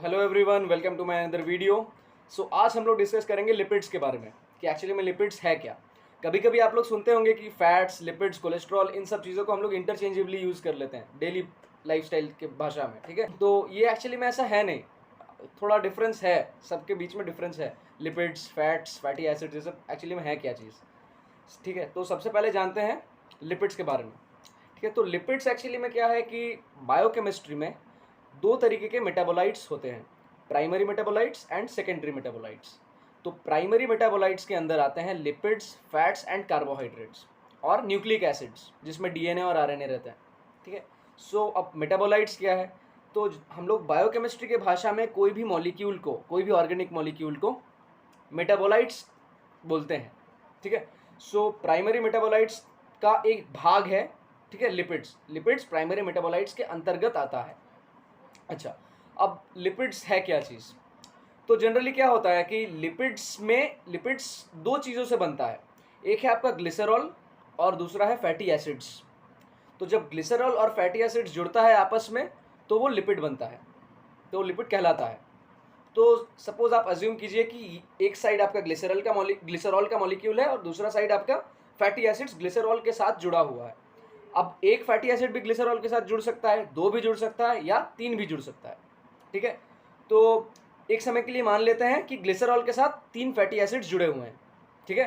Hello everyone, welcome to my another video. आज हम लोग डिस्कस करेंगे लिपिड्स के बारे में कि एक्चुअली में लिपिड्स है क्या। कभी कभी आप लोग सुनते होंगे कि फैट्स, लिपिड्स, कोलेस्ट्रॉल, इन सब चीज़ों को हम लोग इंटरचेंजेबली यूज़ कर लेते हैं डेली लाइफस्टाइल के भाषा में, ठीक है। तो ये एक्चुअली में ऐसा है नहीं, थोड़ा डिफरेंस है, सबके बीच में डिफरेंस है। लिपिड्स, फैट्स, फैटी एसिड्स, ये सब एक्चुअली में है क्या चीज़, ठीक है। तो सबसे पहले जानते हैं लिपिड्स के बारे में, ठीक है। तो लिपिड्स एक्चुअली में क्या है कि बायोकेमिस्ट्री में दो तरीके के मेटाबोलाइट्स होते हैं, primary metabolites and secondary metabolites. तो प्राइमरी मेटाबोलाइट्स के अंदर आते हैं लिपिड्स, फैट्स एंड कार्बोहाइड्रेट्स और न्यूक्लिक एसिड्स, जिसमें डीएनए और आरएनए रहते हैं, ठीक है। अब मेटाबोलाइट्स क्या है, तो हम लोग बायोकेमिस्ट्री के भाषा में कोई भी मॉलिक्यूल को, कोई भी ऑर्गेनिक मॉलिक्यूल को मेटाबोलाइट्स बोलते हैं, ठीक है। प्राइमरी मेटाबोलाइट्स का एक भाग है, ठीक है, लिपिड्स प्राइमरी मेटाबोलाइट्स के अंतर्गत आता है। अच्छा, अब लिपिड्स है क्या चीज़। तो जनरली क्या होता है कि लिपिड्स दो चीज़ों से बनता है। एक है आपका ग्लिसरॉल और दूसरा है फैटी एसिड्स। तो जब ग्लिसरॉल और फैटी एसिड्स जुड़ता है आपस में तो वो लिपिड बनता है, तो वो लिपिड कहलाता है। तो सपोज आप अज्यूम कीजिए कि एक साइड आपका ग्लिसरॉल का मॉलिक्यूल है और दूसरा साइड आपका फैटी एसिड्स ग्लिसरॉल के साथ जुड़ा हुआ है। अब एक फैटी एसिड भी ग्लिसरॉल के साथ जुड़ सकता है, दो भी जुड़ सकता है या तीन भी जुड़ सकता है, ठीक है। तो एक समय के लिए मान लेते हैं कि ग्लिसरॉल के साथ तीन फैटी एसिड्स जुड़े हुए हैं, ठीक है।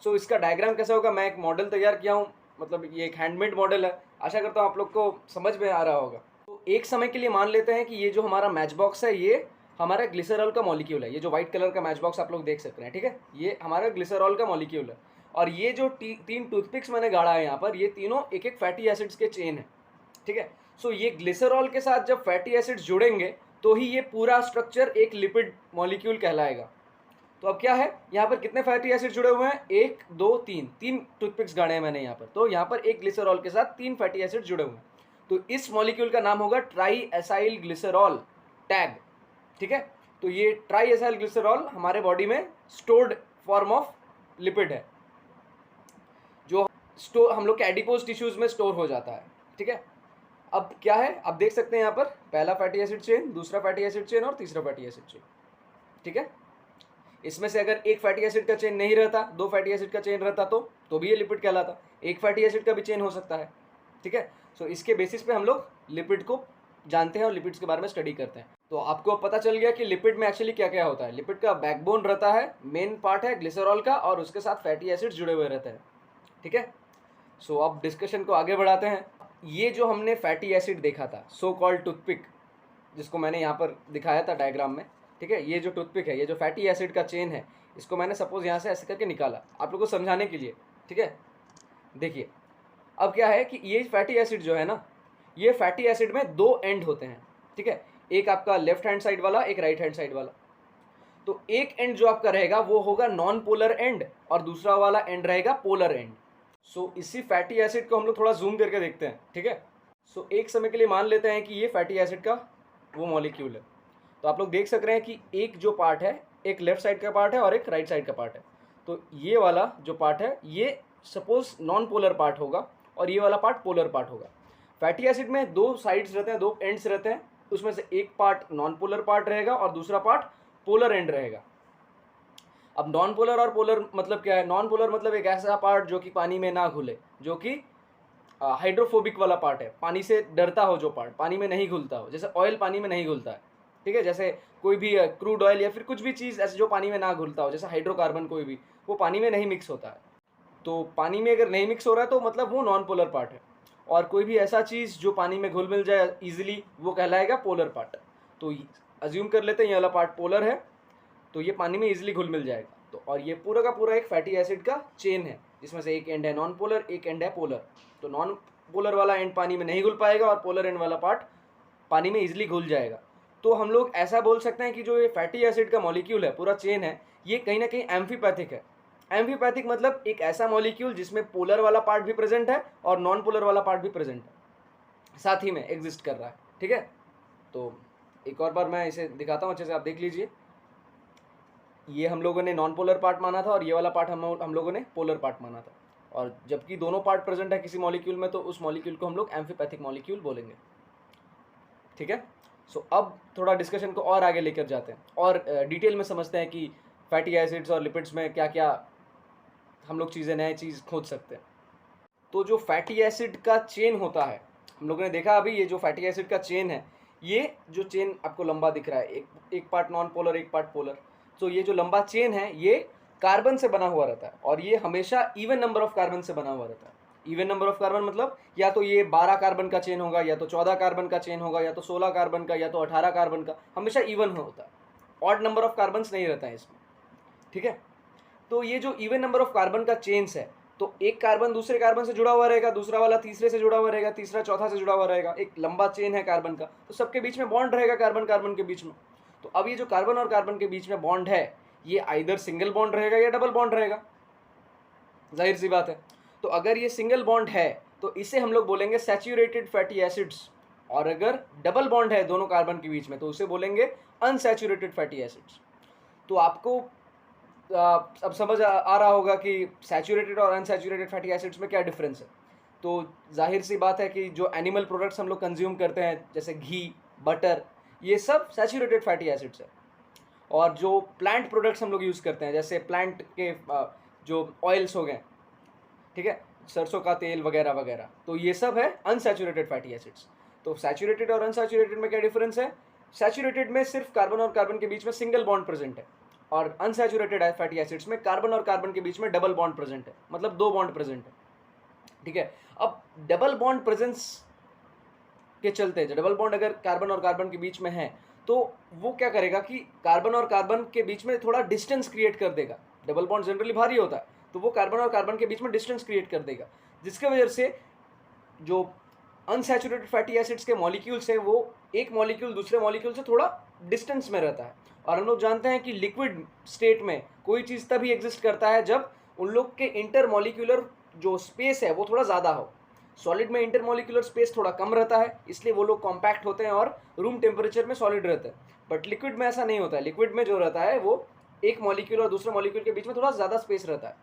इसका डायग्राम कैसा होगा, मैं एक मॉडल तैयार किया हूँ, मतलब ये एक हैंडमेड मॉडल है, आशा करता हूँ आप लोग को समझ में आ रहा होगा। तो एक समय के लिए मान लेते हैं कि ये जो हमारा मैच बॉक्स है ये हमारा ग्लिसरॉल का मॉलिक्यूल है। ये जो व्हाइट कलर का मैच बॉक्स आप लोग देख सकते हैं, ठीक है, ये हमारा ग्लिसरॉल का मॉलिक्यूल है। और ये जो तीन टूथपिक्स मैंने गाड़ा है यहाँ पर, ये तीनों एक एक फैटी एसिड्स के चेन है, ठीक है। ये ग्लिसरॉल के साथ जब फैटी एसिड्स जुड़ेंगे तो ही ये पूरा स्ट्रक्चर एक लिपिड मॉलिक्यूल कहलाएगा। तो अब क्या है, यहाँ पर कितने फैटी एसिड जुड़े हुए हैं, एक दो तीन टूथपिक्स गाड़े हैं मैंने यहाँ पर। तो यहाँ पर एक ग्लिसरॉल के साथ तीन फैटी एसिड जुड़े हुए हैं, तो इस मॉलिक्यूल का नाम होगा ट्राई एसाइल ग्लिसरॉल टैग, ठीक है। तो ये ट्राई एसाइल ग्लिसरॉल हमारे बॉडी में स्टोर्ड फॉर्म ऑफ लिपिड है, जो स्टोर हम लोग के एडिपोज टिश्यूज में स्टोर हो जाता है, ठीक है। अब क्या है, आप देख सकते हैं यहाँ पर पहला फैटी एसिड चेन, दूसरा फैटी एसिड चेन और तीसरा फैटी एसिड चेन, ठीक है। इसमें से अगर एक फैटी एसिड का चेन नहीं रहता, दो फैटी एसिड का चेन रहता तो भी ये लिपिड कहलाता। एक फैटी एसिड का भी चेन हो सकता है, ठीक है। इसके बेसिस पे हम लोग लिपिड को जानते हैं और लिपिड्स के बारे में स्टडी करते हैं। तो आपको अब पता चल गया कि लिपिड में एक्चुअली क्या क्या होता है। लिपिड का बैकबोन रहता है, मेन पार्ट है ग्लिसरॉल का, और उसके साथ फैटी एसिड्स जुड़े हुए रहते हैं, ठीक है। अब डिस्कशन को आगे बढ़ाते हैं। ये जो हमने फैटी एसिड देखा था, सो कॉल्ड टूथपिक, जिसको मैंने यहाँ पर दिखाया था डायग्राम में, ठीक है। ये जो टूथपिक है, ये जो फैटी एसिड का चेन है, इसको मैंने सपोज यहाँ से ऐसे करके निकाला आप लोगों को समझाने के लिए, ठीक है। देखिए अब क्या है कि ये फैटी एसिड जो है ना, ये फैटी एसिड में दो एंड होते हैं, ठीक है। एक आपका लेफ्ट हैंड साइड वाला, एक राइट हैंड साइड वाला। तो एक एंड जो आपका रहेगा वो होगा नॉन पोलर एंड और दूसरा वाला एंड रहेगा पोलर एंड। इसी फैटी एसिड को हम लोग थोड़ा जूम करके देखते हैं, ठीक है। एक समय के लिए मान लेते हैं कि ये फैटी एसिड का वो मॉलिक्यूल है। तो आप लोग देख सक रहे हैं कि एक जो पार्ट है, एक लेफ्ट साइड का पार्ट है और एक राइट साइड का पार्ट है। तो ये वाला जो पार्ट है ये सपोज नॉन पोलर पार्ट होगा और ये वाला पार्ट पोलर पार्ट होगा। फैटी एसिड में दो साइड्स रहते हैं, दो एंड्स रहते हैं, उसमें से एक पार्ट नॉन पोलर पार्ट रहेगा और दूसरा पार्ट पोलर एंड रहेगा। अब नॉन पोलर और पोलर मतलब क्या है, नॉन पोलर मतलब एक ऐसा पार्ट जो कि पानी में ना घुले, जो कि हाइड्रोफोबिक वाला पार्ट है, पानी से डरता हो, जो पार्ट पानी में नहीं घुलता हो, जैसे ऑयल पानी में नहीं घुलता है, ठीक है। जैसे कोई भी क्रूड ऑयल या फिर कुछ भी चीज़ ऐसे जो पानी में ना घुलता हो, जैसे हाइड्रोकार्बन कोई भी, वो पानी में नहीं मिक्स होता है। तो पानी में अगर नहीं मिक्स हो रहा है तो मतलब वो नॉन पोलर पार्ट है। और कोई भी ऐसा चीज़ जो पानी में घुल मिल जाए ईजिली, वो कहलाएगा पोलर पार्ट। तो अज्यूम कर लेते हैं ये वाला पार्ट पोलर है, तो ये पानी में ईजिली घुल मिल जाएगा। तो और ये पूरा का पूरा एक फैटी एसिड का चेन है, जिसमें से एक एंड है नॉन पोलर, एक एंड है पोलर। तो नॉन पोलर वाला एंड पानी में नहीं घुल पाएगा और पोलर एंड वाला पार्ट पानी में ईजिली घुल जाएगा। तो हम लोग ऐसा बोल सकते हैं कि जो ये फैटी एसिड का मॉलिक्यूल है, पूरा चेन है, ये कहीं ना कहीं एम्फीपैथिक है। एम्फीपैथिक मतलब एक ऐसा मॉलिक्यूल जिसमें पोलर वाला पार्ट भी प्रेजेंट है और नॉन पोलर वाला पार्ट भी प्रेजेंट है, साथ ही में एग्जिस्ट कर रहा है, ठीक है। तो एक और बार मैं इसे दिखाता हूँ अच्छे से, आप देख लीजिए। ये हम लोगों ने नॉन पोलर पार्ट माना था और ये वाला पार्ट हम लोगों ने पोलर पार्ट माना था। और जबकि दोनों पार्ट प्रेजेंट है किसी मॉलिक्यूल में, तो उस मॉलिक्यूल को हम लोग एम्फीपैथिक मॉलिक्यूल बोलेंगे, ठीक है। सो अब थोड़ा डिस्कशन को और आगे लेकर जाते हैं और डिटेल में समझते हैं कि फैटी एसिड्स और लिपिड्स में क्या क्या हम लोग चीज़ें नए चीज़ खोज सकते हैं। तो जो फैटी एसिड का चेन होता है, हम लोगों ने देखा अभी, ये जो फैटी एसिड का चेन है, ये जो चेन आपको लंबा दिख रहा है, एक पार्ट नॉन पोलर, एक पार्ट पोलर। तो ये जो लंबा चेन है ये कार्बन से बना हुआ रहता है और ये हमेशा इवन नंबर ऑफ कार्बन से बना हुआ रहता है। इवन नंबर ऑफ कार्बन मतलब या तो ये 12 कार्बन का चेन होगा, या तो 14 कार्बन का चेन होगा, या तो 16 कार्बन का, या तो 18 कार्बन का, हमेशा इवन होता है। ऑड नंबर ऑफ कार्बन नहीं रहता है इसमें, ठीक है। तो ये जो इवन नंबर ऑफ कार्बन का चेन्स है, तो एक कार्बन दूसरे कार्बन से जुड़ा हुआ रहेगा, दूसरा वाला तीसरे से जुड़ा हुआ रहेगा, तीसरा चौथा से जुड़ा हुआ रहेगा, एक लंबा चेन है कार्बन का, तो सबके बीच में बॉन्ड रहेगा कार्बन कार्बन के बीच में। तो अब ये जो कार्बन और कार्बन के बीच में बॉन्ड है, ये आइदर सिंगल बॉन्ड रहेगा या डबल बॉन्ड रहेगा, जाहिर सी बात है। तो अगर ये सिंगल बॉन्ड है तो इसे हम लोग बोलेंगे सैचुरेटेड फैटी एसिड्स, और अगर डबल बॉन्ड है दोनों कार्बन के बीच में तो उसे बोलेंगे अनसैचुरेटेड फैटी एसिड्स। तो आपको अब समझ आ रहा होगा कि सैचुरेटेड और अनसैचुरेटेड फैटी एसिड्स में क्या डिफरेंस है। तो जाहिर सी बात है कि जो एनिमल प्रोडक्ट्स हम लोग कंज्यूम करते हैं जैसे घी, बटर, ये सब सैचुरेटेड फैटी एसिड्स है। और जो प्लांट प्रोडक्ट्स हम लोग यूज़ करते हैं जैसे प्लांट के जो ऑयल्स हो गए, ठीक है, सरसों का तेल वगैरह वगैरह, तो ये सब है अनसैचुरेटेड फैटी एसिड्स। तो सैचुरेटेड और अनसैचुरेटेड में क्या डिफरेंस है? सैचुरेटेड में सिर्फ कार्बन और कार्बन के बीच में सिंगल बॉन्ड प्रेजेंट है, और अनसैचुरेटेड फैटी एसिड्स में कार्बन और कार्बन के बीच में डबल बॉन्ड प्रेजेंट है, मतलब 2 बॉन्ड प्रेजेंट है, ठीक है। अब डबल बॉन्ड प्रेजेंस के चलते, डबल बॉन्ड अगर कार्बन और कार्बन के बीच में है तो वो क्या करेगा कि कार्बन और कार्बन के बीच में थोड़ा डिस्टेंस क्रिएट कर देगा। डबल बॉन्ड जनरली भारी होता है, तो वो कार्बन और कार्बन के बीच में डिस्टेंस क्रिएट कर देगा, जिसके वजह से जो अनसैचुरेटेड फैटी एसिड्स के मॉलिक्यूल्स हैं वो एक मॉलिक्यूल दूसरे मॉलिक्यूल से थोड़ा डिस्टेंस में रहता है। और हम लोग जानते हैं कि लिक्विड स्टेट में कोई चीज़ तभी एग्जिस्ट करता है जब उन लोग के इंटर मॉलिक्यूलर जो स्पेस है वो थोड़ा ज़्यादा हो। सॉलिड में इंटर मॉलिक्यूलर स्पेस थोड़ा कम रहता है, इसलिए वो लोग कॉम्पैक्ट होते हैं और रूम टेम्परेचर में सॉलिड रहते हैं। बट लिक्विड में ऐसा नहीं होता है। लिक्विड में जो रहता है वो एक मॉलिक्यूल और दूसरे मॉलिक्यूल के बीच में थोड़ा ज़्यादा स्पेस रहता है,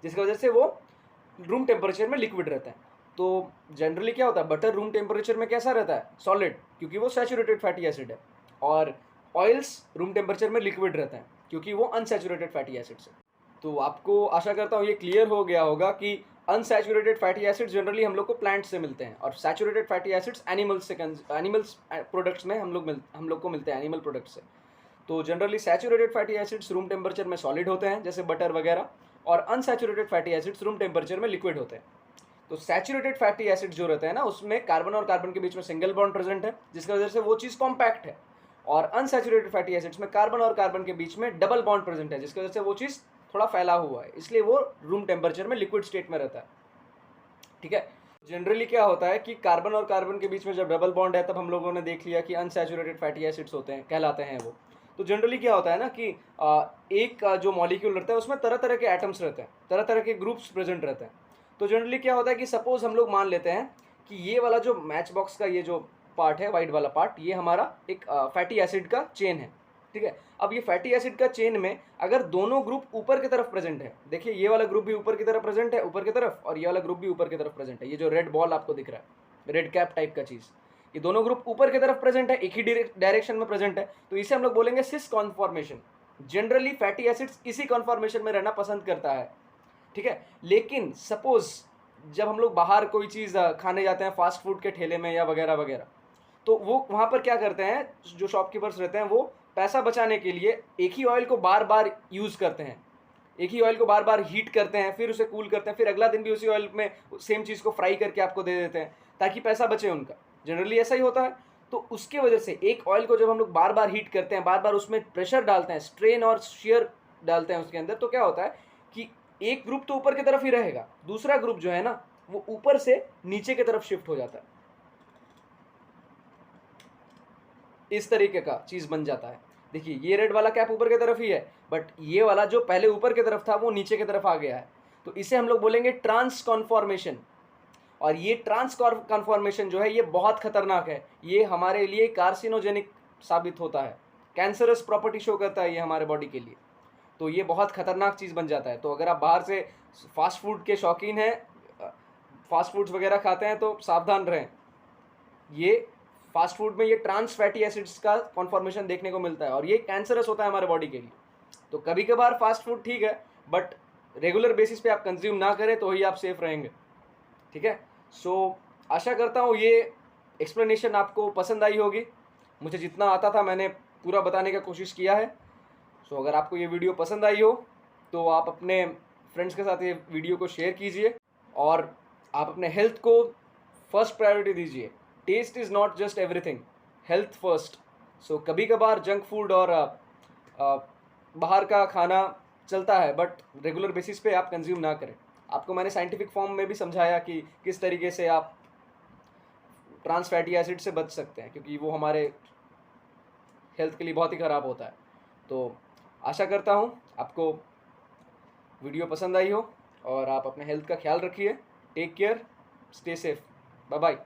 जिसकी वजह से वो रूम टेम्परेचर में लिक्विड रहता है। तो जनरली क्या होता है, बटर रूम टेम्परेचर में कैसा रहता है? सॉलिड, क्योंकि वो सैचुरेटेड फैटी एसिड है। और ऑयल्स रूम टेम्परेचर में लिक्विड रहते हैं क्योंकि वो अनसैचुरेटेड फैटी एसिड्स है। तो आपको आशा करता हूँ ये क्लियर हो गया होगा कि अनसैचुरेटेड फैटी एसिड्स जनरली हम लोग को प्लांट से मिलते हैं, और saturated fatty acids animals products में हम लोग को मिलते हैं, एनिमल प्रोडक्ट्स से। तो generally saturated fatty acids room temperature में सॉलिड होते हैं जैसे बटर वगैरह, और unsaturated fatty acids room temperature में लिक्विड होते हैं। तो सैचुरेटेड फैटी एसिड जो रहते हैं ना, उसमें कार्बन और कार्बन के बीच में सिंगल बॉन्ड प्रेजेंट है, जिसकी वजह से वो चीज़ कॉम्पैक्ट है। और अनसैचुरेटेड फैटी एसिड्स में कार्बन और कार्बन के बीच में डबल बॉन्ड प्रेजेंट है, जिसकी वजह से वो चीज़ थोड़ा फैला हुआ है, इसलिए वो रूम टेम्परेचर में लिक्विड स्टेट में रहता है, ठीक है। जनरली क्या होता है कि कार्बन और कार्बन के बीच में जब डबल बॉन्ड है तब हम लोगों ने देख लिया कि अनसैचुरेटेड फैटी एसिड्स होते हैं, कहलाते हैं वो। तो जनरली क्या होता है ना कि एक जो मॉलिक्यूल रहता है उसमें तरह तरह के एटम्स रहते हैं, तरह तरह के ग्रुप्स प्रेजेंट रहते हैं। तो जनरली क्या होता है कि सपोज हम लोग मान लेते हैं कि ये वाला जो मैच बॉक्स का ये जो पार्ट है, वाइट वाला पार्ट, ये हमारा एक फैटी एसिड का चेन है, ठीक है। अब ये फैटी एसिड का चेन में अगर दोनों ग्रुप ऊपर की तरफ प्रेजेंट है, देखिए ये वाला ग्रुप भी ऊपर की तरफ प्रेजेंट है, ऊपर की तरफ, और ये वाला ग्रुप भी ऊपर की तरफ प्रेजेंट है, ये जो रेड बॉल आपको दिख रहा है, रेड कैप टाइप का चीज़, ये दोनों ग्रुप ऊपर की तरफ प्रेजेंट है, एक ही डायरेक्शन में प्रेजेंट है, तो इसे हम लोग बोलेंगे सिस कॉन्फॉर्मेशन। जनरली फैटी एसिड्स इसी कॉन्फॉर्मेशन में रहना पसंद करता है, ठीक है। लेकिन सपोज जब हम लोग बाहर कोई चीज़ खाने जाते हैं फास्ट फूड के ठेले में या वगैरह वगैरह, तो वो वहाँ पर क्या करते हैं, जो शॉपकीपर्स रहते हैं वो पैसा बचाने के लिए एक ही ऑयल को बार बार यूज़ करते हैं, एक ही ऑयल को बार बार हीट करते हैं, फिर उसे कूल करते हैं, फिर अगला दिन भी उसी ऑयल में सेम चीज़ को फ्राई करके आपको दे देते हैं ताकि पैसा बचे उनका। जनरली ऐसा ही होता है। तो उसके वजह से एक ऑयल को जब हम लोग बार बार हीट करते हैं, बार बार उसमें प्रेशर डालते हैं, स्ट्रेन और शेयर डालते हैं उसके अंदर, तो क्या होता है कि एक ग्रुप तो ऊपर की तरफ ही रहेगा, दूसरा ग्रुप जो है ना वो ऊपर से नीचे की तरफ शिफ्ट हो जाता है, इस तरीके का चीज़ बन जाता है। देखिए ये रेड वाला कैप ऊपर की तरफ ही है, बट ये वाला जो पहले ऊपर की तरफ था वो नीचे की तरफ आ गया है, तो इसे हम लोग बोलेंगे ट्रांस कॉन्फॉर्मेशन। और ये ट्रांस कॉन्फॉर्मेशन जो है ये बहुत खतरनाक है, ये हमारे लिए कार्सिनोजेनिक साबित होता है, कैंसरस प्रॉपर्टी शो करता है ये हमारे बॉडी के लिए, तो ये बहुत खतरनाक चीज़ बन जाता है। तो अगर आप बाहर से फास्ट फूड के शौकीन हैं, फास्ट फूड्स वगैरह खाते हैं, तो सावधान रहें, ये फास्ट फूड में ये ट्रांस फैटी एसिड्स का कॉन्फॉर्मेशन देखने को मिलता है और ये कैंसरस होता है हमारे बॉडी के लिए। तो कभी कभार फास्ट फूड ठीक है, बट रेगुलर बेसिस पे आप कंज्यूम ना करें तो ही आप सेफ रहेंगे। ठीक है, सो आशा करता हूँ ये एक्सप्लेनेशन आपको पसंद आई होगी। मुझे जितना आता था मैंने पूरा बताने का कोशिश किया है। सो अगर आपको ये वीडियो पसंद आई हो तो आप अपने फ्रेंड्स के साथ ये वीडियो को शेयर कीजिए और आप अपने हेल्थ को फर्स्ट प्रायोरिटी दीजिए। Taste is not just everything, health first. So कभी कभार जंक फूड और बाहर का खाना चलता है, बट रेगुलर बेसिस पे आप कंज्यूम ना करें। आपको मैंने साइंटिफिक फॉर्म में भी समझाया कि किस तरीके से आप ट्रांस फैटी एसिड से बच सकते हैं, क्योंकि वो हमारे हेल्थ के लिए बहुत ही ख़राब होता है। तो आशा करता हूँ आपको वीडियो पसंद आई हो और आप अपने हेल्थ का ख्याल रखिए। Take care, stay safe, bye bye.